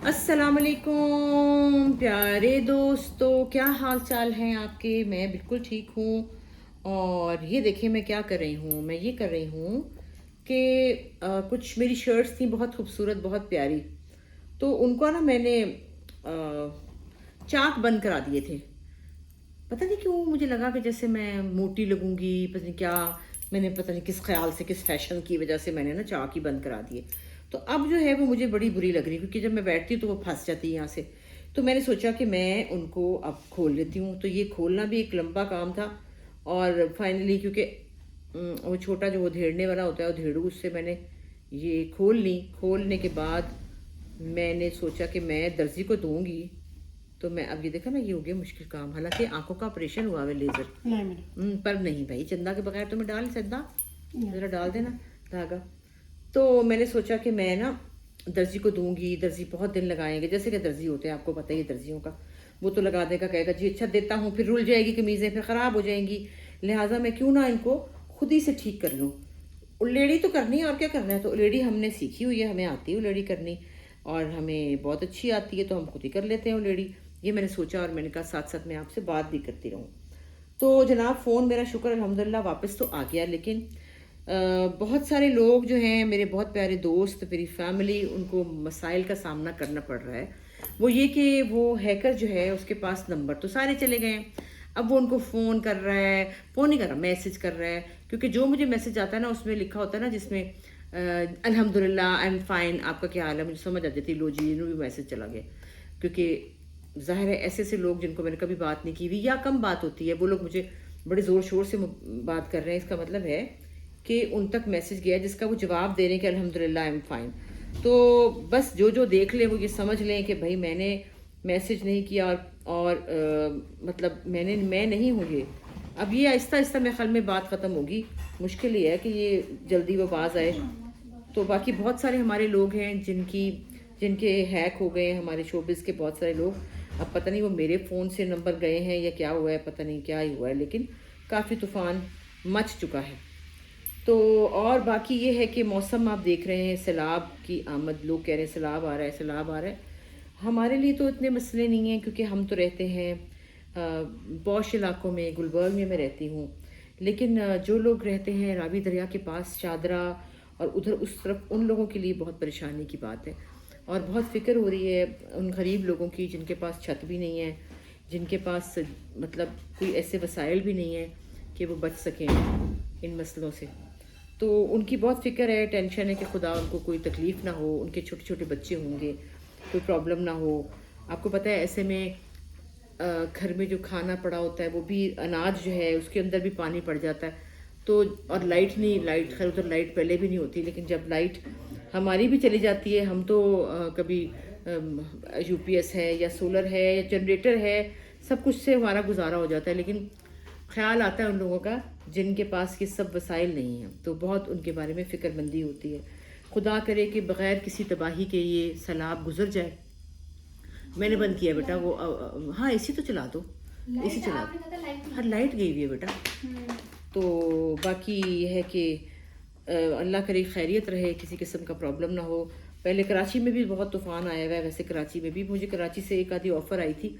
अस्सलाम वालेकुम प्यारे दोस्तों, क्या हाल चाल हैं आपके। मैं बिल्कुल ठीक हूँ। और ये देखिए मैं क्या कर रही हूँ। मैं ये कर रही हूँ कि कुछ मेरी शर्ट्स थी बहुत खूबसूरत, बहुत प्यारी। तो उनको ना मैंने चाक बंद करा दिए थे। पता नहीं क्यों मुझे लगा कि जैसे मैं मोटी लगूंगी, पता नहीं क्या। मैंने पता नहीं किस ख्याल से, किस फैशन की वजह से मैंने ना चाक ही बंद करा दिए। तो अब जो है वो मुझे बड़ी बुरी लग रही, क्योंकि जब मैं बैठती हूँ तो वो फंस जाती है यहाँ से। तो मैंने सोचा कि मैं उनको अब खोल लेती हूँ। तो ये खोलना भी एक लंबा काम था। और फाइनली क्योंकि वो छोटा जो वो धेड़ने वाला होता है, वो धेड़ू, उससे मैंने ये खोल ली। खोलने के बाद मैंने सोचा कि मैं दर्जी को दूंगी। तो मैं अब ये देखा ना, ये हो गया मुश्किल काम। हालांकि आंखों का ऑपरेशन हुआ है लेजर। नहीं मेरा पर नहीं भाई, चंदा के बगैर तो मैं डाल नहीं सकता। नहीं। जरा डाल देना धागा। तो मैंने सोचा कि मैं ना दर्जी को दूंगी। दर्जी बहुत दिन लगाएंगे, जैसे कि दर्जी होते हैं, आपको पता ही है दर्जियों का। वो तो लगा देगा, कहेगा जी अच्छा देता हूँ, फिर रुल जाएगी कमीज़ें, फिर ख़राब हो जाएंगी। लिहाजा मैं क्यों ना इनको खुद ही से ठीक कर लूँ। उलेड़ी तो करनी है, और क्या करना है। तो उलेड़ी हमने सीखी हुई है, हमें आती है उलेड़ी करनी। और हमें बहुत अच्छी आती है, तो हम खुद ही कर लेते हैं उलेड़ी। ये मैंने सोचा, और मैंने कहा साथ साथ मैं आपसे बात भी करती रहूँ। तो जनाब फ़ोन मेरा शुक्र अल्हम्दुलिल्लाह वापस तो आ गया। लेकिन बहुत सारे लोग जो हैं, मेरे बहुत प्यारे दोस्त, मेरी फैमिली, उनको मसाइल का सामना करना पड़ रहा है। वो ये कि वो हैकर जो है उसके पास नंबर तो सारे चले गए हैं। अब वो उनको फ़ोन कर रहा है, फ़ोन नहीं कर रहा, मैसेज कर रहा है। क्योंकि जो मुझे मैसेज आता है ना, उसमें लिखा होता है ना, जिसमें अल्हम्दुलिल्लाह आई एम फाइन, आपका क्या हाल है, मुझे समझ आ जाती है लो जी इन्हों भी मैसेज चला गया। क्योंकि ज़ाहिर है ऐसे ऐसे लोग जिनको मैंने कभी बात नहीं की हुई या कम बात होती है, वो लोग मुझे बड़े ज़ोर शोर से बात कर रहे हैं। इसका मतलब है कि उन तक मैसेज गया जिसका वो जवाब दे रहे हैं कि अल्हम्दुलिल्लाह आई एम फाइन। तो बस जो जो देख लें वो ये समझ लें कि भाई मैंने मैसेज नहीं किया, और मतलब मैं नहीं हूँ ये। अब ये आहिस्ता आहिस्ता मेरे ख्याल में बात ख़त्म होगी। मुश्किल ये है कि ये जल्दी वो बाज आए। तो बाकी बहुत सारे हमारे लोग हैं जिनके हैक हो गए हैं, हमारे शोबिज़ के बहुत सारे लोग। अब पता नहीं वो मेरे फ़ोन से नंबर गए हैं या क्या हुआ है, पता नहीं क्या ही हुआ है। लेकिन काफ़ी तूफ़ान मच चुका है। तो और बाकी ये है कि मौसम आप देख रहे हैं, सैलाब की आमद, लोग कह रहे हैं सैलाब आ रहा है, सैलाब आ रहा है। हमारे लिए तो इतने मसले नहीं हैं, क्योंकि हम तो रहते हैं पॉश इलाकों में, गुलबर्ग में मैं रहती हूँ। लेकिन जो लोग रहते हैं रावी दरिया के पास, शादरा और उधर उस तरफ, उन लोगों के लिए बहुत परेशानी की बात है। और बहुत फ़िक्र हो रही है उन गरीब लोगों की जिनके पास छत भी नहीं है, जिनके पास मतलब कोई ऐसे वसाइल भी नहीं है कि वो बच सकें इन मसलों से। तो उनकी बहुत फ़िक्र है, टेंशन है कि खुदा उनको कोई तकलीफ़ ना हो, उनके छोटे छोटे बच्चे होंगे, कोई प्रॉब्लम ना हो। आपको पता है ऐसे में घर में जो खाना पड़ा होता है, वो भी अनाज जो है उसके अंदर भी पानी पड़ जाता है। तो और लाइट नहीं, लाइट खैर उधर लाइट पहले भी नहीं होती, लेकिन जब लाइट हमारी भी चली जाती है, हम तो कभी यूपीएस है या सोलर है या जनरेटर है, सब कुछ से हमारा गुजारा हो जाता है। लेकिन ख्याल आता है उन लोगों का जिनके पास ये सब वसाइल नहीं हैं, तो बहुत उनके बारे में फ़िक्रमंदी होती है। खुदा करे कि बग़ैर किसी तबाही के ये सैलाब गुजर जाए। मैंने बंद किया बेटा वो हाँ एसी तो चला दो, एसी चला दो। हर लाइट गई हुई है बेटा। तो बाकी ये है कि अल्लाह करे खैरियत रहे, किसी किस्म का प्रॉब्लम ना हो। पहले कराची में भी बहुत तूफ़ान आया हुआ है। वैसे कराची में भी मुझे कराची से एक आधी ऑफ़र आई थी,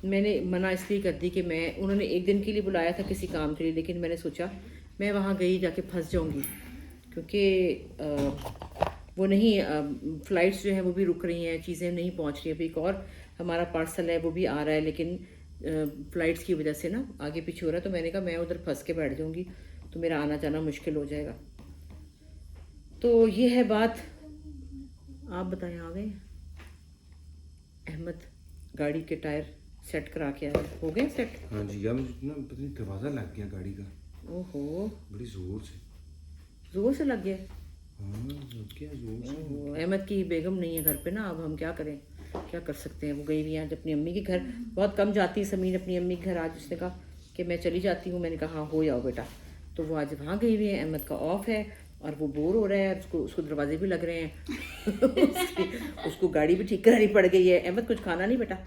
मैंने मना इसलिए कर दी कि मैं, उन्होंने एक दिन के लिए बुलाया था किसी काम के लिए, लेकिन मैंने सोचा मैं वहाँ गई जाके फंस जाऊँगी। क्योंकि वो नहीं, फ़्लाइट्स जो हैं वो भी रुक रही हैं, चीज़ें नहीं पहुँच रही। अभी एक और हमारा पार्सल है वो भी आ रहा है, लेकिन फ़्लाइट्स की वजह से ना आगे पीछे हो रहा है। तो मैंने कहा मैं उधर फंस के बैठ जाऊँगी, तो मेरा आना जाना मुश्किल हो जाएगा। तो ये है बात। आप बताएं, आ गए अहमद? गाड़ी के टायर सेट करा के आए, हो गए सेट? हाँ जी यार, मुझे ना पता नहीं दरवाज़ा लग गया गाड़ी का, ओहो, बड़ी ज़ोर से। जोर से लग गया। हाँ लग गया ज़ोर से। ओहो, अहमद की बेगम नहीं है घर पे ना, अब हम क्या करें, क्या कर सकते हैं। वो गई हुई हैं आज अपनी अम्मी के घर, बहुत कम जाती है समीर अपनी अम्मी के घर। आज उसने कहा कि मैं चली जाती हूँ, मैंने कहा हाँ हो जाओ बेटा। तो वो आज वहाँ गई हुई है, अहमद का ऑफ है और वो बोर हो रहा है, उसको उसको दरवाजे भी लग रहे हैं उसको गाड़ी भी ठीक करानी पड़ गई है। अहमद कुछ खाना नहीं बेटा?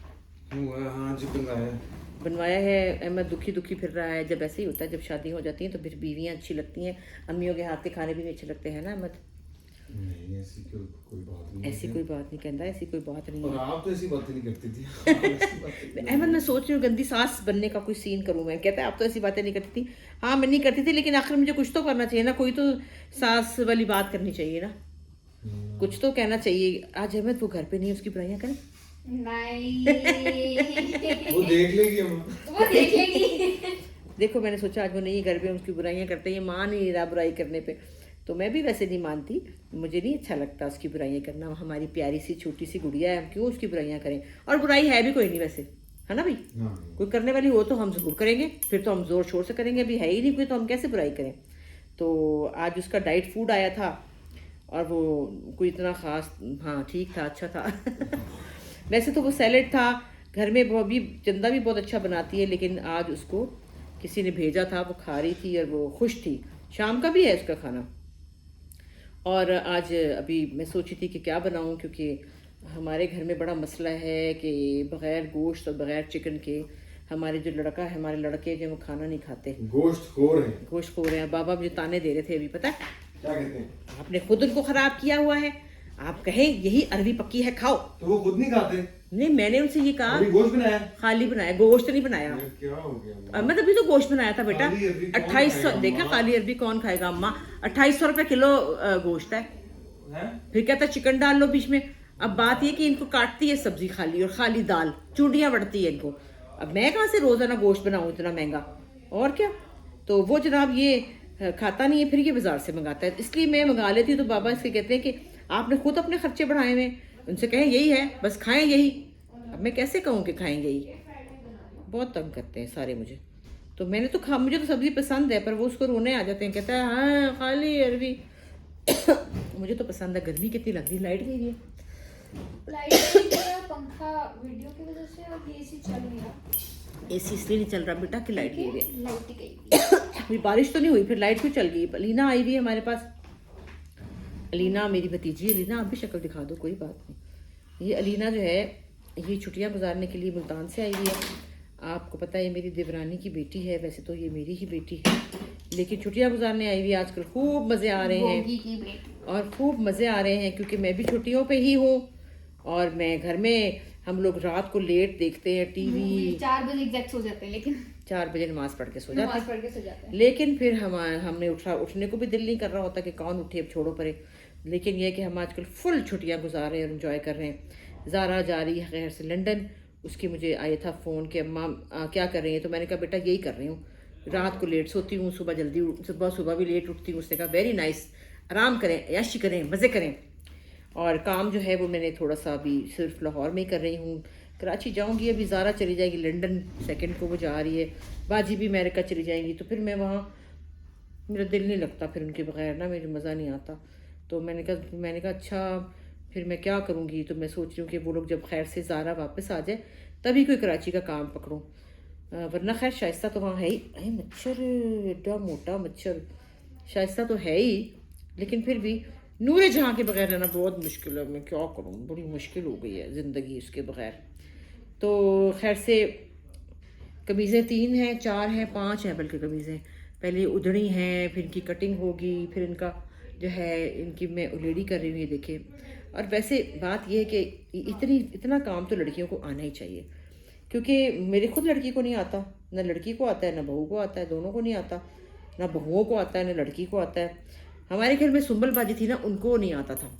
हुआ हाँ जी, बनवाया। बनवाया है। अहमद दुखी दुखी फिर रहा है। जब ऐसे ही होता है, जब शादी हो जाती है तो फिर बीवियाँ अच्छी लगती हैं, अम्मियों के हाथ के खाने भी नहीं अच्छे लगते हैं ना अहमद। नहीं ऐसी कोई बात नहीं ऐसी कोई बात नहीं कहता, ऐसी कोई बात नहीं और है। आप तो ऐसी बातें नहीं करती थी आप ऐसी बातें नहीं अहमद मैं सोच रही हूँ गंदी सास बनने का कोई सीन करूँ मैं। कहता है आप तो ऐसी बातें नहीं करती थी। हाँ मैं नहीं करती थी, लेकिन आखिर मुझे कुछ तो करना चाहिए ना, कोई तो सास वाली बात करनी चाहिए ना, कुछ तो कहना चाहिए। आज अहमद वो घर पे नहीं है, उसकी बुराइयां करें। नहीं वो देख लेगी हम। वो देख लेगी। देखो मैंने सोचा आज वो नहीं घर पे, उसकी बुराइयां करते हैं, ये मान ही नहीं रहा बुराई करने पे। तो मैं भी वैसे नहीं मानती, मुझे नहीं अच्छा लगता उसकी बुराइयां करना। हमारी प्यारी सी छोटी सी गुड़िया है, हम क्यों उसकी बुराइयां करें। और बुराई है भी कोई नहीं वैसे, है ना भाई। हाँ कोई करने वाली हो तो हम जरूर करेंगे, फिर तो हम जोर शोर से करेंगे। अभी है ही नहीं कोई तो हम कैसे बुराई करें। तो आज उसका डाइट फूड आया था और वो कोई इतना खास, हाँ ठीक था, अच्छा था वैसे तो वो सैलेड था घर में, वो भी चंदा भी बहुत अच्छा बनाती है, लेकिन आज उसको किसी ने भेजा था, वो खा रही थी और वो खुश थी। शाम का भी है उसका खाना। और आज अभी मैं सोची थी कि क्या बनाऊं, क्योंकि हमारे घर में बड़ा मसला है कि बग़ैर गोश्त और बग़ैर चिकन के हमारे जो लड़का है, हमारे लड़के जो वो खाना नहीं खाते, गोश्त खोर है। गोश्त खो रहे हैं। बाबा मुझे ताने दे रहे थे अभी, पता है क्या कहते हैं? आपने खुद उनको ख़राब किया हुआ है। आप कहें यही अरबी पक्की है खाओ। तो वो खुद नहीं खाते। नहीं मैंने उनसे ये कहा, अभी गोश्त बनाया। खाली बनाया, गोश्त नहीं बनाया। क्या हो गया? अहमद अभी तो गोश्त बनाया था बेटा। खाली अरबी कौन 2800 खाएगा देखा, अम्मा? खाली अरबी कौन खाएगा अम्मा। 2800 रुपये किलो गोश्त है। हैं? फिर कहता चिकन डाल लो बीच में। अब बात ये कि इनको काटती है सब्जी खाली, और खाली दाल, चूड़ियाँ बढ़ती है इनको। अब मैं कहाँ से रोजाना गोश्त बनाऊँ इतना महंगा, और क्या। तो वो जनाब ये खाता नहीं है, फिर ये बाजार से मंगाता है, इसलिए मैं मंगा लेती हूँ। तो बाबा इसके कहते हैं कि आपने खुद अपने खर्चे बढ़ाए हुए, उनसे कहें यही है बस खाएं यही। अब मैं कैसे कहूँ कि खाएंगे यही, बहुत तंग करते हैं सारे मुझे। तो मैंने तो मुझे तो सब्जी पसंद है, पर वो उसको रोने आ जाते हैं, कहता है हाँ खाली अरबी मुझे तो पसंद है। गर्मी कितनी लग रही है, लाइट गई है। लाइट पंखा वीडियो की वजह से और एसी चल नहीं रहा। एसी इसलिए नहीं चल रहा बेटा कि लाइट गई है। लाइट गई। अभी बारिश तो नहीं हुई, फिर लाइट क्यों चल गई। अलीना आई हुई है हमारे पास। अलीना मेरी भतीजी। अलीना आप भी शक्ल दिखा दो, कोई बात नहीं। ये अलीना जो है ये छुट्टियां गुजारने के लिए मुल्तान से आई हुई है। आपको पता है ये मेरी देवरानी की बेटी है, वैसे तो ये मेरी ही बेटी है, लेकिन छुट्टियां गुजारने आई हुई है। आजकल खूब मज़े आ रहे हैं बोगी की बेटी। और खूब मज़े आ रहे हैं, क्योंकि मैं भी छुट्टियों पे ही हूँ। और मैं घर में, हम लोग रात को लेट देखते हैं टीवी, 4 बजे एग्जैक्ट सो जाते हैं, लेकिन 4 बजे नमाज पढ़ के सो जाते हैं। नमाज पढ़ के सो जाते हैं। लेकिन फिर हमने उठने को भी दिल नहीं कर रहा होता कि कौन उठे, अब छोड़ो परे। लेकिन यह कि हम आजकल फुल छुट्टियां गुजार रहे हैं और इन्जॉय कर रहे हैं। ज़ारा जा रही है खैर से लंदन। उसकी मुझे आया था फ़ोन कि अम्मा क्या कर रही है, तो मैंने कहा बेटा यही कर रही हूँ, रात को लेट सोती हूँ, सुबह जल्दी सुबह भी लेट उठती हूँ। उसने कहा वेरी नाइस, आराम करें, ऐशी करें, मज़े करें। और काम जो है वो मैंने थोड़ा सा अभी सिर्फ लाहौर में ही कर रही हूँ। कराची जाऊँगी अभी, ज़ारा चली जाएगी लंदन, सेकंड को वो जा रही है। बाजी भी अमेरिका चली जाएंगी, तो फिर मैं वहाँ, मेरा दिल नहीं लगता फिर उनके बगैर ना, मेरे मज़ा नहीं आता। तो मैंने कहा अच्छा फिर मैं क्या करूँगी। तो मैं सोच रही हूँ कि वो लोग जब खैर से ज़ारा वापस आ जाए तभी कोई कराची का काम पकड़ूँ, वरना खैर शाइस्ता तो वहाँ है ही। अरे मच्छर, एडा मोटा मच्छर। शाइस्ता तो है ही, लेकिन फिर भी नूरे जहाँ के बगैर रहना बहुत मुश्किल है। मैं क्या करूँ, बड़ी मुश्किल हो गई है ज़िंदगी उसके बगैर। तो खैर से कमीज़ें 3 हैं, 4 हैं, 5 हैं बल्कि कमीज़ें। पहले उधड़ी हैं, फिर इनकी कटिंग होगी, फिर इनका जो है इनकी मैं उलेडी कर रही हूँ, ये देखिए। और वैसे बात यह है कि इतना काम तो लड़कियों को आना ही चाहिए, क्योंकि मेरे खुद लड़की को नहीं आता, ना लड़की को आता है ना बहू को आता है, दोनों को नहीं आता। ना बहुओं को आता है ना लड़की को आता है। हमारे घर में सुंबल बाजी थी ना, उनको नहीं आता था।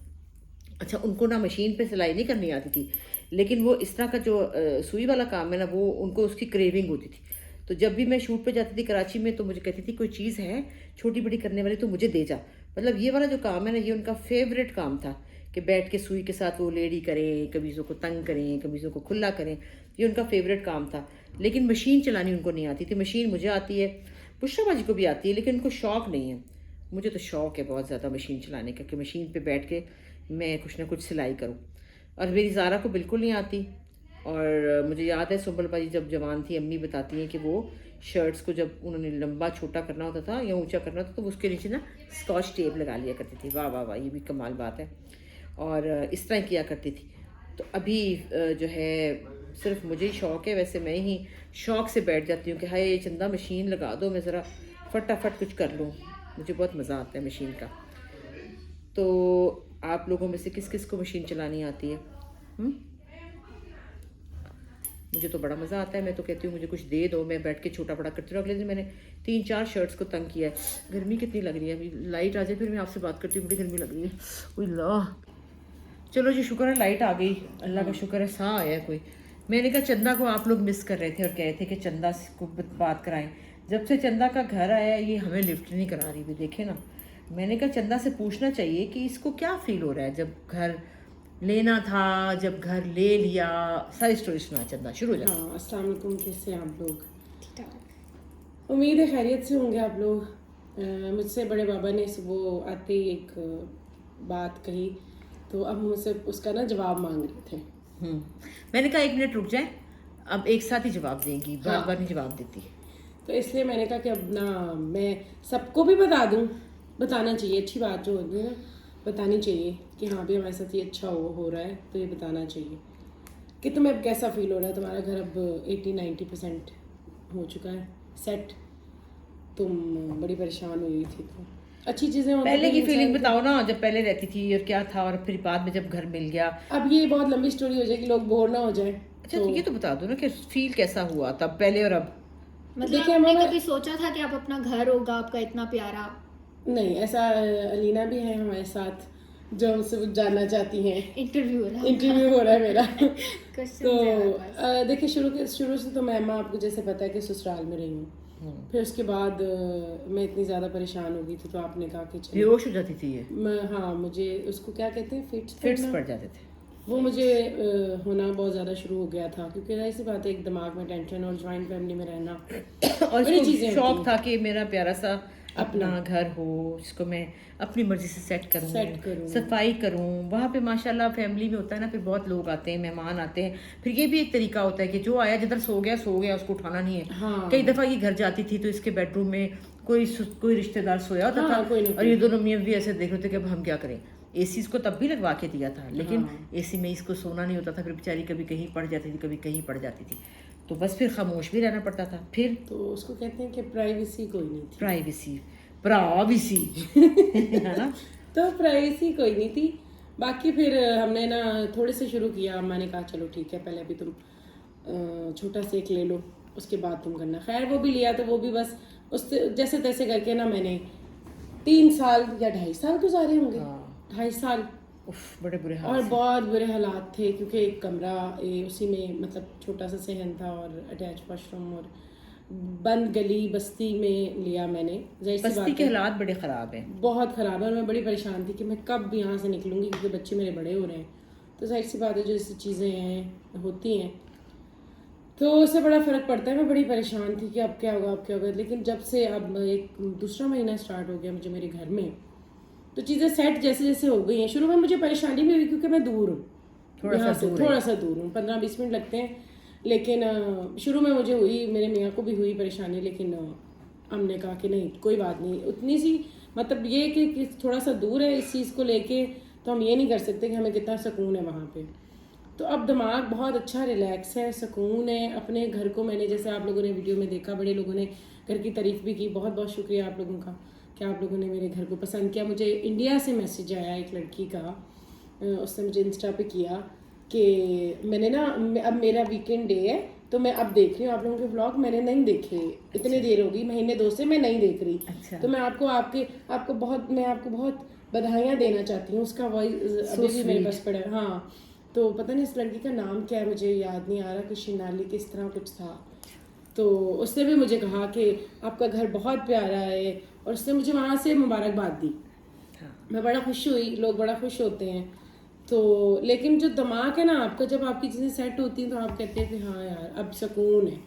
अच्छा, उनको ना मशीन पे सिलाई नहीं करनी आती थी, लेकिन वो इस तरह का जो सुई वाला काम है ना, वो उनको उसकी क्रेविंग होती थी। तो जब भी मैं शूट पे जाती थी कराची में, तो मुझे कहती थी कोई चीज़ है छोटी बड़ी करने वाली तो मुझे दे जा। मतलब ये वाला जो काम है ना, ये उनका फेवरेट काम था कि बैठ के सुई के साथ वो लेडी करें, कमीज़ों को तंग करें, कमीज़ों को खुला करें, ये उनका फेवरेट काम था। लेकिन मशीन चलानी उनको नहीं आती थी। मशीन मुझे आती है, बुशरा बाजी को भी आती है, लेकिन उनको शौक़ नहीं है। मुझे तो शौक़ है बहुत ज़्यादा मशीन चलाने का, कि मशीन पे बैठ के मैं कुछ ना कुछ सिलाई करूँ। और मेरी ज़ारा को बिल्कुल नहीं आती। और मुझे याद है सुंबल बाजी जब जवान थी, अम्मी बताती हैं कि वो शर्ट्स को जब उन्होंने लंबा छोटा करना होता था या ऊंचा करना होता, तो उसके नीचे ना स्कॉच टेप लगा लिया करती थी। वाह वाह वाह, ये भी कमाल बात है। और इस तरह किया करती थी। तो अभी जो है सिर्फ मुझे ही शौक़ है, वैसे मैं ही शौक़ से बैठ जाती हूँ कि हाय चंदा मशीन लगा दो, मैं ज़रा फटाफट कुछ कर लूँ। मुझे बहुत मज़ा आता है मशीन का। तो आप लोगों में से किस किस को मशीन चलानी आती है? मुझे तो बड़ा मज़ा आता है, मैं तो कहती हूँ मुझे कुछ दे दो, मैं बैठ के छोटा बड़ा करती हूँ। अगले दिन मैंने 3-4 शर्ट्स को तंग किया है। गर्मी कितनी लग रही है, अभी लाइट आ जाए फिर मैं आपसे बात करती हूँ, बड़ी गर्मी लग रही है। अल्लाह, चलो जी शुक्र है लाइट आ गई, अल्लाह का शुक्र है, सा आया कोई। मैंने कहा चंदा को आप लोग मिस कर रहे थे और कह रहे थे कि चंदा को बात कराएं। जब से चंदा का घर आया ये हमें लिफ्ट नहीं करा रही भी, देखे ना। मैंने कहा चंदा से पूछना चाहिए कि इसको क्या फील हो रहा है जब घर लेना था, जब घर ले लिया। सारी स्टोरी सुना चंदा, शुरू हो जा। हाँ, अस्सलाम वालेकुम, कैसे हैं आप लोग? उम्मीद है खैरियत से होंगे आप लोग। मुझसे बड़े बाबा ने सुबह आते ही एक बात कही, तो अब मुझसे उसका ना जवाब मांग रहे थे। मैंने कहा 1 मिनट रुक जाए, अब एक साथ ही जवाब देंगी, बार बार नहीं जवाब देती। तो इसलिए मैंने कहा कि अब ना मैं सबको भी बता दूं, बताना चाहिए, अच्छी बात जो होती है ना बतानी चाहिए कि हाँ भी हमारे साथ ये अच्छा हो रहा है, तो ये बताना चाहिए कि तुम्हें अब कैसा फील हो रहा है। तुम्हारा घर अब 80-90% हो चुका है सेट। तुम बड़ी परेशान हुई थी, तो अच्छी चीज़ें होती पहले हैं की इंसान फीलिंग को। बताओ ना, जब पहले रहती थी और क्या था, और फिर बाद में जब घर मिल गया। अब ये बहुत लंबी स्टोरी हो जाएगी, लोग बोर ना हो जाए। अच्छा तो ये तो बता दो ना कि फील कैसा हुआ तब पहले और अब। मतलब देखिए, आपने मैं- कभी सोचा था कि आप अपना घर होगा आपका इतना प्यारा? नहीं, ऐसा अलीना भी है हमारे साथ जो हमसे जानना चाहती हैं। इंटरव्यू हो रहा है। इंटरव्यू हो रहा है मेरा। Questions तो है हमारे पास। देखिए, शुरू से तो मैं अम्मा आपको जैसे पता है कि ससुराल में रही हूँ। फिर उसके बाद मैं इतनी ज़्यादा परेशान हो गई थी, तो आपने कहा कि चलो बेहोश हो जाती थी ये, हाँ, मुझे उसको क्या कहते हैं, फिट्स फिट्स पड़ जाते थे। वो मुझे होना बहुत ज़्यादा शुरू हो गया था, क्योंकि ऐसी बात है, एक दिमाग में टेंशन और जॉइंट फैमिली में रहना और बड़ी चीज़ें इसको शौक होती था कि मेरा प्यारा सा अपना घर हो, जिसको मैं अपनी मर्जी से सेट करूं, सफाई करूं। वहाँ पे माशाल्लाह फैमिली में होता है ना, फिर बहुत लोग आते हैं, मेहमान आते हैं, फिर ये भी एक तरीका होता है कि जो आया जिधर सो गया उसको उठाना नहीं है। हाँ। कई दफ़ा ये घर जाती थी तो इसके बेडरूम में कोई रिश्तेदार सोया होता हाँ, था, कोई नहीं, और ये दोनों मियाँ भी ऐसे देख रहे थे कि अब हम क्या करें। एसी इसको तब भी लगवा के दिया था, लेकिन एसी में इसको सोना नहीं होता था, फिर बेचारी कभी कहीं पड़ जाती थी, कभी कहीं पड़ जाती थी, तो बस फिर खामोश भी रहना पड़ता था। फिर तो उसको कहते हैं कि प्राइवेसी कोई नहीं थी। प्राइवेसी है ना। तो प्राइवेसी कोई नहीं थी। बाकी फिर हमने ना थोड़े से शुरू किया। अम्मा ने कहा चलो ठीक है, पहले अभी तुम छोटा सा एक ले लो, उसके बाद तुम करना। खैर वो भी लिया, तो वो भी बस उससे जैसे तैसे करके ना मैंने 3 साल या 2.5 साल गुजारे होंगे। 2.5 साल। उफ, बड़े बुरे हाल और से। बहुत बुरे हालात थे, क्योंकि एक कमरा उसी में मतलब छोटा सा सहन था और अटैच वॉशरूम, और बंद गली बस्ती में लिया मैंने। बस्ती के हालात बड़े ख़राब हैं, बहुत ख़राब है, और मैं बड़ी परेशान थी कि मैं कब यहाँ से निकलूँगी, क्योंकि बच्चे मेरे बड़े हो रहे हैं। तो जाहिर सी बात है, जो ऐसी चीज़ें हैं होती हैं तो उससे बड़ा फ़र्क पड़ता है। मैं बड़ी परेशान थी कि अब क्या होगा। लेकिन जब से अब एक दूसरा महीना स्टार्ट हो गया मुझे मेरे घर में, तो चीज़ें सेट जैसे जैसे हो गई हैं। शुरू में मुझे परेशानी भी हुई, क्योंकि मैं दूर हूँ, थोड़ा सा दूर हूँ, 15-20 मिनट लगते हैं। लेकिन शुरू में मुझे हुई, मेरे मियाँ को भी हुई परेशानी, लेकिन हमने कहा कि नहीं कोई बात नहीं, उतनी सी मतलब ये कि थोड़ा सा दूर है इस चीज़ को लेके, तो हम ये नहीं कर सकते कि हमें कितना सुकून है वहाँ पे। तो अब दिमाग बहुत अच्छा रिलैक्स है, सुकून है। अपने घर को मैंने, जैसे आप लोगों ने वीडियो में देखा, बड़े लोगों ने घर की तारीफ़ भी की, बहुत बहुत शुक्रिया आप लोगों का कि आप लोगों ने मेरे घर को पसंद किया। मुझे इंडिया से मैसेज आया एक लड़की का, उसने मुझे इंस्टा पे किया कि मैंने ना, अब मेरा वीकेंड डे है तो मैं अब देख रही हूँ आप लोगों के व्लॉग, मैंने नहीं देखे, इतने देर हो गई, महीने 2 से मैं नहीं देख रही। अच्छा। तो मैं आपको बहुत बधाइयाँ देना चाहती हूँ। उसका वॉइस अभी भी मेरे पास पड़ा है। हाँ, तो पता नहीं इस लड़की का नाम क्या है, मुझे याद नहीं आ रहा, कुछ शिनाली किस तरह कुछ था। तो उसने भी मुझे कहा कि आपका घर बहुत प्यारा है, और उसने मुझे वहाँ से मुबारकबाद दी। मैं बड़ा खुश हुई, लोग बड़ा खुश होते हैं। तो लेकिन जो दिमाग है ना आपका, जब आपकी चीज़ें सेट होती हैं तो आप कहते हैं कि हाँ यार अब सुकून है।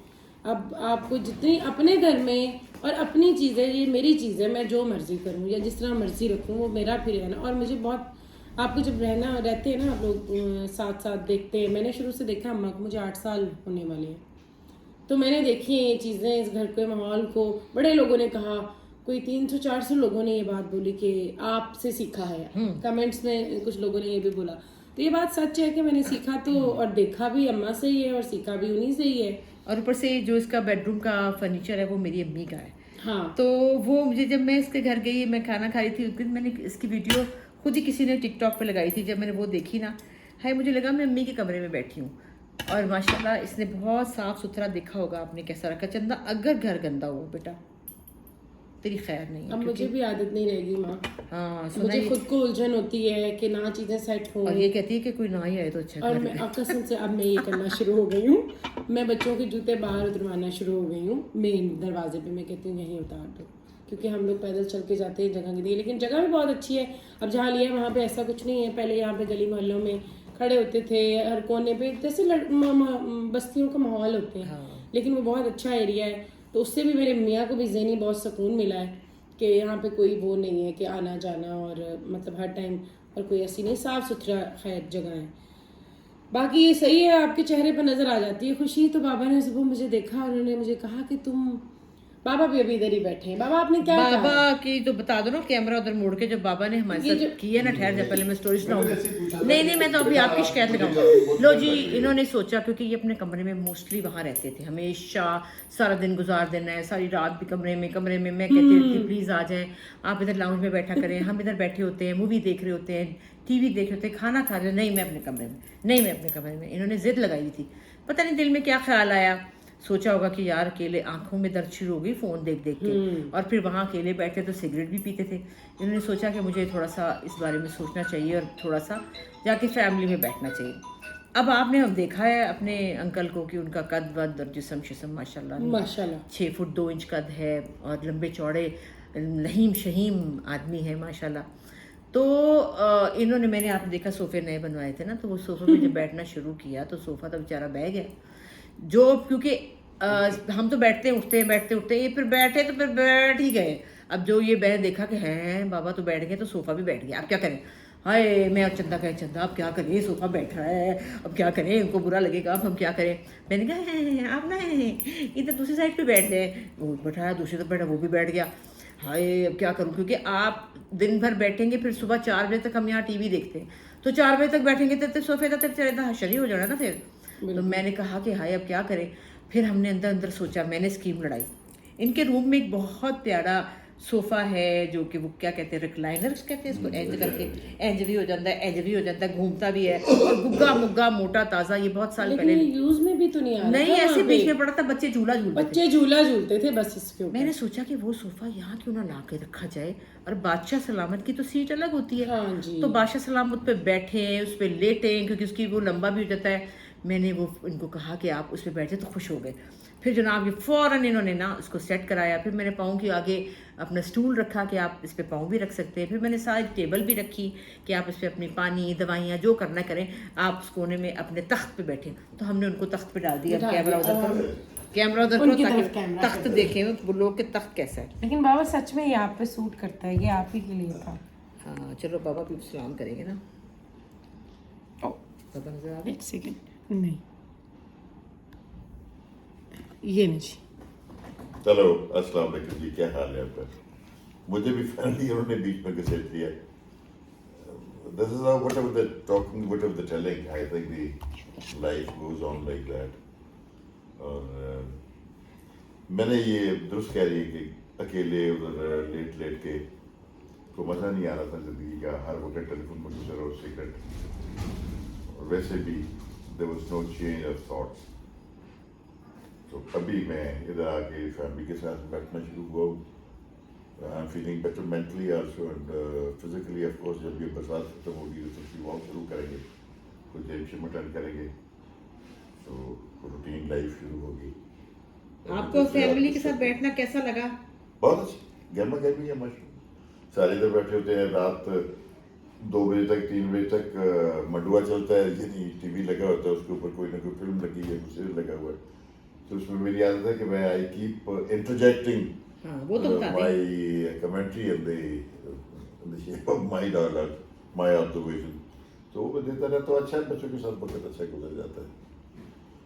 अब आपको जितनी अपने घर में और अपनी चीज़ें, ये मेरी चीज़ है, मैं जो मर्ज़ी करूँ या जिस तरह मर्ज़ी रखूँ, वो मेरा फिर है ना। और मुझे बहुत, आपको जब रहते हैं ना आप लोग साथ साथ देखते हैं, मैंने शुरू से देखा अम्मा को, मुझे 8 साल होने वाले हैं, तो मैंने देखी है ये चीज़ें, इस घर के माहौल को। बड़े लोगों ने कहा, कोई 300-400 लोगों ने ये बात बोली कि आपसे सीखा है। कमेंट्स में कुछ लोगों ने ये भी बोला, तो ये बात सच है कि मैंने सीखा तो, और देखा भी अम्मा से ही है और सीखा भी उन्हीं से ही है। और ऊपर से जो इसका बेडरूम का फर्नीचर है वो मेरी अम्मी का है। हाँ, तो वो मुझे, जब मैं इसके घर गई, मैं खाना खा रही थी उस दिन, मैंने इसकी वीडियो खुद ही किसी ने टिकटॉक पे लगाई थी, जब मैंने वो देखी ना, हाय मुझे लगा मैं अम्मी के कमरे में बैठी हूँ। और माशाल्लाह इसने बहुत साफ़ सुथरा देखा होगा आपने कैसा रखा। चंदा अगर घर गंदा हो बेटा तेरी खैर नहीं है। अब मुझे भी आदत नहीं रहेगी माँ। हाँ मुझे खुद को उलझन होती है कि ना चीज़ें सेट हों। और ये कहती है कि कोई ना ही आए तो अच्छा। और मैं कसम से अब मैं ये करना शुरू हो गई हूँ, मैं बच्चों के जूते बाहर उतरवाना शुरू हो गई हूँ मेन दरवाजे पे। मैं कहती हूँ यहीं उतार दो, क्योंकि हम लोग पैदल चल के जाते हैं जगह के लिए, लेकिन जगह भी बहुत अच्छी है। अब जहाँ लिया है वहाँ पे ऐसा कुछ नहीं है। पहले यहाँ पे गली मोहल्लों में खड़े होते थे हर कोने पे, जैसे बस्तियों का माहौल होते हैं। लेकिन वो बहुत अच्छा एरिया है, तो उससे भी मेरे मियाँ को भी ज़हनी बहुत सुकून मिला है कि यहाँ पे कोई वो नहीं है कि आना जाना और मतलब हर टाइम और कोई ऐसी नहीं, साफ़ सुथरा खैर जगह है। बाकी ये सही है, आपके चेहरे पर नज़र आ जाती है खुशी। तो बाबा ने सुबह मुझे देखा, उन्होंने मुझे कहा कि तुम, बाबा भी अभी इधर ही बैठे हैं। बाबा आपने क्या कहा? बाबा की तो बता दो ना, कैमरा उधर मोड़ के, जब बाबा ने हमारे साथ किया ना, ठहर जा पहले मैं स्टोरी सुनाऊंगी। नहीं मैं तो अभी आपकी शिकायत लगाऊंगा। लो जी, इन्होंने सोचा, क्योंकि ये अपने कमरे में मोस्टली वहाँ रहते थे, हमेशा सारा दिन गुजार देना है, सारी रात भी कमरे में मैं कहती थी प्लीज़ आ जाएं, आप इधर लाउंज में बैठा करें, हम इधर बैठे होते हैं, मूवी देख रहे होते हैं, टीवी देख रहे होते हैं, खाना खा रहे हैं। नहीं मैं अपने कमरे में इन्होंने जिद लगाई थी। पता नहीं दिल में क्या ख्याल आया, सोचा होगा कि यार अकेले आंखों में दर्द शुरू हो गई फ़ोन देख देख के, और फिर वहाँ अकेले बैठे तो सिगरेट भी पीते थे। इन्होंने सोचा कि मुझे थोड़ा सा इस बारे में सोचना चाहिए और थोड़ा सा जाके फैमिली में बैठना चाहिए। अब आपने हम देखा है अपने अंकल को कि उनका कद वद और जिस्म शिस्म माशाल्लाह 6 फुट 2 इंच कद है और लंबे चौड़े नहीम शहीम आदमी है माशाल्लाह। तो इन्होंने, मैंने आपने देखा सोफ़े नए बनवाए थे ना, तो वो सोफ़े में जब बैठना शुरू किया तो सोफ़ा तो बेचारा बह गया। जो क्योंकि हम तो बैठते उठते हैं, ये फिर बैठे तो फिर बैठ ही गए। अब जो ये बहन देखा कि हैं बाबा तो बैठ गए, तो सोफ़ा भी बैठ गया। अब क्या करें? हाय मैं और चंदा कहे, चंदा अब क्या करें, सोफ़ा बैठ रहा है, अब क्या करें, उनको बुरा लगेगा, अब हम क्या करें। मैंने कहा आप ना इधर दूसरी साइड पे बैठ गए, वो बैठाया, दूसरी तरफ बैठा, वो भी बैठ गया। हाय अब क्या करूँ, क्योंकि आप दिन भर बैठेंगे, फिर सुबह 4 बजे तक हम यहाँ टीवी देखते हैं, तो 4 बजे तक बैठेंगे तो सोफे तक चले तो हशरी हो जाना ना फिर। तो मैंने कहा कि हाय अब क्या करें। फिर हमने अंदर सोचा, मैंने स्कीम लड़ाई। इनके रूम में एक बहुत प्यारा सोफ़ा है जो कि वो क्या कहते हैं, रिक्लाइनर्स कहते हैं इसको, एंज करके एंज भी हो जाता है, घूमता भी है, और गुग्गा मुग्गा मोटा ताज़ा। ये बहुत साल पहले यूज में भी तो नहीं आ रहा नहीं, ऐसे बीच में पड़ा था, बच्चे झूला झूलते थे बस इसके ऊपर। मैंने सोचा कि वो सोफ़ा यहाँ क्यों ना ला के रखा जाए, और बादशाह सलामत की तो सीट अलग होती है। हाँ जी। तो बादशाह सलामत पे बैठे, उस पर लेटे, क्योंकि उसकी वो लंबा भी हो जाता है। मैंने वो इनको कहा कि आप उस पर बैठे, तो खुश हो गए। फिर जनाब ये फ़ौरन इन्होंने ना उसको सेट कराया। फिर मैंने पाँव के आगे अपना स्टूल रखा कि आप इस पर पाँव भी रख सकते हैं। फिर मैंने सारी टेबल भी रखी कि आप इस पर अपनी पानी दवाइयाँ जो करना करें, आप उस कोने में अपने तख्त पे बैठें। तो हमने उनको तख्त पे डाल दिया। कैमरा उधर करो ताकि तख्त देखें वो लोग के तख्त कैसा है। लेकिन बाबा सच में ये आप पे सूट करता है, ये आप ही के लिए था। हाँ चलो बाबा भी सलाम करेंगे ना। बाबा नजर आ गए? एक सेकंड, नहीं ये नहीं जी। चलो अस्सलाम वालेकुम जी, क्या हाल है आपका? मुझे भी फैमिली उन्होंने बीच में घसीट दिया। This is how whatever the talking, whatever the telling, I think the life goes on like that. और मैंने ये दुरुस्त कह रही है कि अकेले उधर लेट लेट के को मज़ा नहीं आ रहा था ज़िंदगी का, हर वक्त टेलीफोन पर गुजर और सिगरेट, और वैसे भी there was no change of thoughts. तो अभी मैं इधर आके फैमिली के साथ बैठना शुरू हुआ हूँ। I am feeling better mentally also and physically. Of course जब ये बरसात खत्म होगी तो फिर वॉक शुरू करेंगे, कुछ देर जिम अटेंड करेंगे, तो रूटीन लाइफ शुरू होगी। आपको फैमिली के साथ बैठना कैसा लगा? बहुत अच्छा, गर्मा गर्मी है माशा। सारे इधर बैठे होते हैं, रात 2 बजे तक 3 बजे तक मंडुआ चलता है, यानी टीवी लगा होता है, उसके ऊपर कोई ना कोई फिल्म लगी है, सीरियल लगा हुआ है। तो उसमें मेरी आदत है कि मैं I keep interjecting my commentary in the shape of my dialogue, my observation. तो वो देता रहता हूँ। अच्छा है, बच्चों के साथ वक्त अच्छा गुजर जाता है।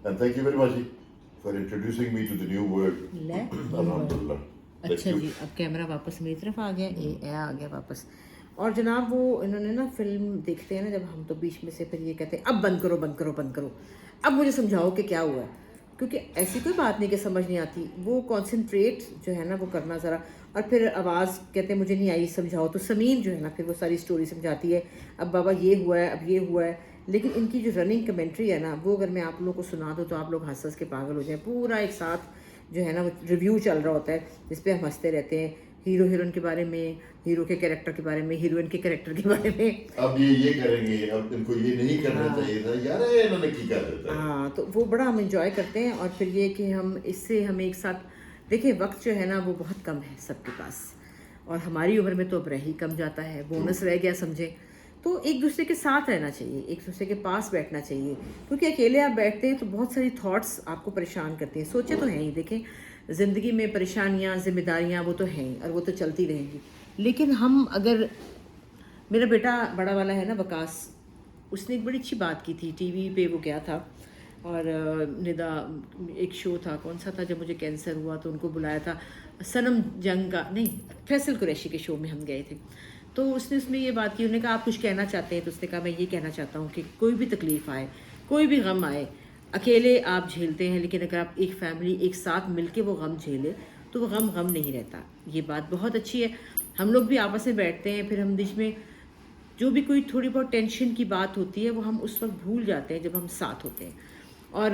And thank you very much for introducing me to the new world. अल्हम्दुलिल्लाह। अच्छा जी, अब कैमरा वापस मेरी तरफ आ गया, ये आ गया वापस। और जनाब वो इन्होंने ना फिल्म देखते हैं ना जब हम, तो बीच में से फिर ये कहते हैं अब बंद करो। अब मुझे समझाओ कि क्या हुआ है। क्योंकि ऐसी कोई बात नहीं कि समझ नहीं आती, वो कॉन्सेंट्रेट जो है ना वो करना ज़रा। और फिर आवाज़ कहते हैं मुझे नहीं आई समझाओ, तो समीन जो है ना फिर वो सारी स्टोरी समझाती है, अब बाबा ये हुआ है, अब ये हुआ है। लेकिन इनकी जो रनिंग कमेंट्री है ना, वो अगर मैं आप लोगों को सुना दूँ तो आप लोग हंस हंस के पागल हो जाएं। पूरा एक साथ जो है ना वो रिव्यू चल रहा होता है, जिस पे हम हंसते रहते हैं, हीरो हीरोइन के बारे में, हीरो के कैरेक्टर के बारे में, हीरोइन के कैरेक्टर के बारे में। अब ये करेंगे, अब इनको ये नहीं करना चाहिए था यार, इन्होंने की कर देता है। हाँ, तो वो बड़ा हम इंजॉय करते हैं। और फिर ये कि हम इससे हम एक साथ देखिए, वक्त जो है ना वो बहुत कम है सबके पास, और हमारी उम्र में तो अब रह ही कम जाता है, बोनस रह गया समझे। तो एक दूसरे के साथ रहना चाहिए, एक दूसरे के पास बैठना चाहिए, क्योंकि अकेले आप बैठते हैं तो बहुत सारी थॉट्स आपको परेशान करती हैं। सोचे तो हैं ही, देखें ज़िंदगी में परेशानियाँ, जिम्मेदारियाँ वो तो हैं ही, और वो तो चलती रहेंगी। लेकिन हम अगर, मेरा बेटा बड़ा वाला है ना वकास, उसने एक बड़ी अच्छी बात की थी, टीवी पे वो गया था, और निदा एक शो था, कौन सा था, जब मुझे कैंसर हुआ तो उनको बुलाया था, सनम जंग का नहीं, फैसल कुरैशी के शो में हम गए थे। तो उसने उसमें ये बात की, उन्होंने कहा आप कुछ कहना चाहते हैं? तो उसने कहा मैं ये कहना चाहता हूँ कि कोई भी तकलीफ़ आए, कोई भी गम आए, अकेले आप झेलते हैं, लेकिन अगर आप एक फैमिली एक साथ मिलके वो गम झेले तो वो गम नहीं रहता। ये बात बहुत अच्छी है। हम लोग भी आपस में बैठते हैं, फिर हम बीच में जो भी कोई थोड़ी बहुत टेंशन की बात होती है वो हम उस वक्त भूल जाते हैं जब हम साथ होते हैं। और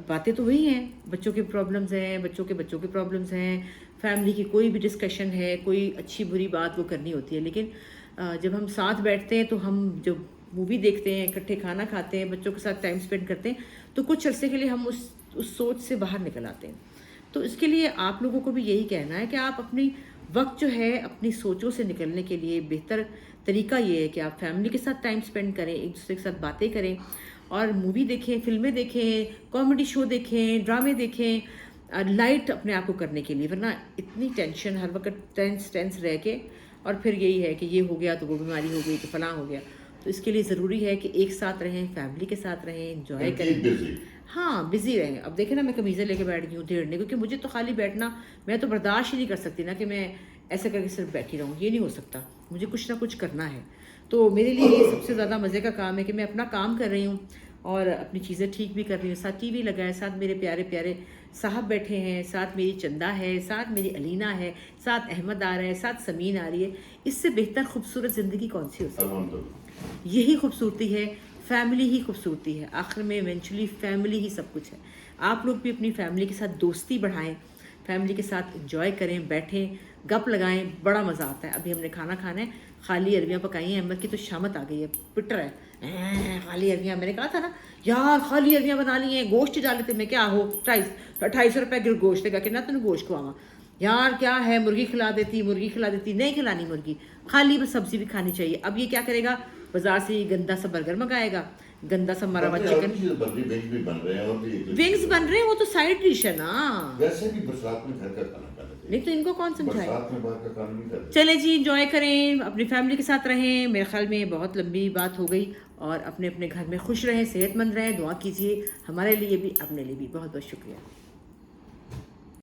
बातें तो वही हैं, बच्चों के प्रॉब्लम्स हैं, बच्चों के प्रॉब्लम्स हैं, फैमिली की कोई भी डिस्कशन है, कोई अच्छी बुरी बात वो करनी होती है। लेकिन जब हम साथ बैठते हैं तो हम जब मूवी देखते हैं, इकट्ठे खाना खाते हैं, बच्चों के साथ टाइम स्पेंड करते हैं, तो कुछ अरसे के लिए हम उस सोच से बाहर निकल आते हैं। तो इसके लिए आप लोगों को भी यही कहना है कि आप अपनी वक्त जो है अपनी सोचों से निकलने के लिए बेहतर तरीका ये है कि आप फैमिली के साथ टाइम स्पेंड करें, एक दूसरे के साथ बातें करें, और मूवी देखें, फिल्में देखें, कॉमेडी शो देखें, ड्रामे देखें, लाइट अपने आप को करने के लिए। वरना इतनी टेंशन हर वक्त टेंस रह के, और फिर यही है कि ये हो गया तो वो बीमारी हो गई तो फलां हो गया। तो इसके लिए ज़रूरी है कि एक साथ रहें, फैमिली के साथ रहें, एंजॉय करें। हाँ, बिजी रहें। अब देखें ना, मैं कमीज़ें लेके बैठ गई हूँ धेड़ने, क्योंकि मुझे तो खाली बैठना, मैं तो बर्दाश्त ही नहीं कर सकती ना कि मैं ऐसे करके सिर्फ बैठी रहूँ, ये नहीं हो सकता, मुझे कुछ ना कुछ करना है। तो मेरे लिए ये सबसे ज़्यादा मज़े का काम है कि मैं अपना काम कर रही हूँ और अपनी चीज़ें ठीक भी कर रही हूँ, साथ टीवी लगा है, साथ मेरे प्यारे प्यारे साहब बैठे हैं, साथ मेरी चंदा है, साथ मेरी अलीना है, साथ अहमद आ रहा है, साथ समीन आ रही है। इससे बेहतर खूबसूरत ज़िंदगी कौन सी हो सकती है? यही खूबसूरती है, फैमिली ही खूबसूरती है। आखिर में इवेंचुअली फैमिली ही सब कुछ है। आप लोग भी अपनी फैमिली के साथ दोस्ती बढ़ाएं, फैमिली के साथ एंजॉय करें, बैठें, गप लगाएं, बड़ा मज़ा आता है। अभी हमने खाना खाना है, खाली अरबियाँ पकाई हैं, अहमद की तो शामत आ गई है, पिट रहा है खाली अरबियाँ। मैंने कहा था ना यार खाली अरबियाँ बना ली हैं, गोश्त डाले थे, मैं क्या हो 250 रुपये गोश्त लगा के ना तेन गोश्त खुआवा यार, क्या है मुर्गी खिला देती, नहीं खिलानी मुर्गी, खाली बस सब्जी भी खानी चाहिए। अब ये क्या करेगा, बाजार से ये गंदा सा बर्गर मंगाएगा, गंदा सा मरा हुआ चिकन, विंग्स बन रहे हैं, वो तो साइड डिश है ना। वैसे भी बरसात में घर का खाना खाना चाहिए, नहीं तो इनको कौन समझाए। बरसात में बाहर का खाना नहीं करते। चले जी, एंजॉय करें, अपनी फैमिली के साथ रहें। मेरे ख्याल में बहुत लंबी बात हो गई, और अपने अपने घर में खुश रहें, सेहतमंद रहें, दुआ कीजिए हमारे लिए भी, अपने लिए भी। बहुत बहुत शुक्रिया।